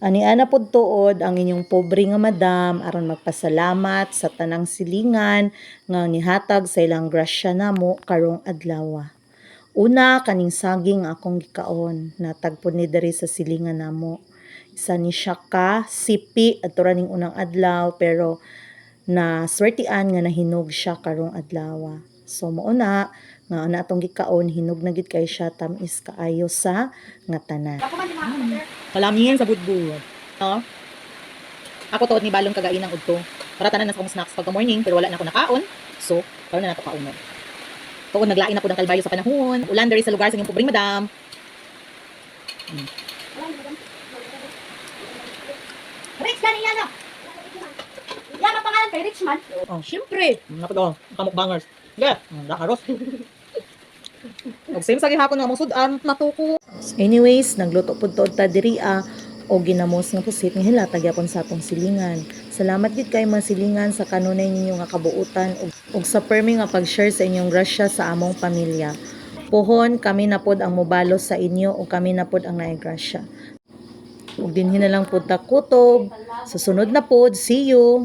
Ani ana pod tuod ang inyong pobre nga madam aron magpasalamat sa tanang silingan nga nihatag sa ilang grasya namo karong adlaw. Una kaning saging akong gikaon natagpod ni diri sa silingan namo. Isa ni siya ka sipi adto ra ning unang adlaw pero na swertian nga nahinog siya karong adlaw. So mao na nga ana atong gikaon hinog na gid kay siya tamis kaayo sa nga tanan. Kalamin sa budbud. No? Ako tuod ni balong kagain ng udto. Para tanan na sa akong snacks pagka morning pero wala na ako nakaon. So, karon na nato kaunon. Tuod naglain na po ng kalbaryo sa panahon. Ulan diri sa lugar sa inyong pobreng madam. Rich ka niya, no? Yan ang pangalan kay Rich man. Oh, syempre. Nato kamukbangers. Yeah, nakaros. Og same sa gihapon nga mong sudan natuko. Anyways, nagluto pud tuod ta diri o ginamos nga pusit nga hilatag yapon sa atong silingan. Salamat gid kay mga silingan sa kanunay ninyo nga kabuutan ug sa permi nga pag-share sa inyong grasya sa among pamilya. Pohon kami na pod ang mobalos sa inyo o kami na pod ang naay grasya. Ug dinhi na lang pod ta kutob. Susunod na pod, see you.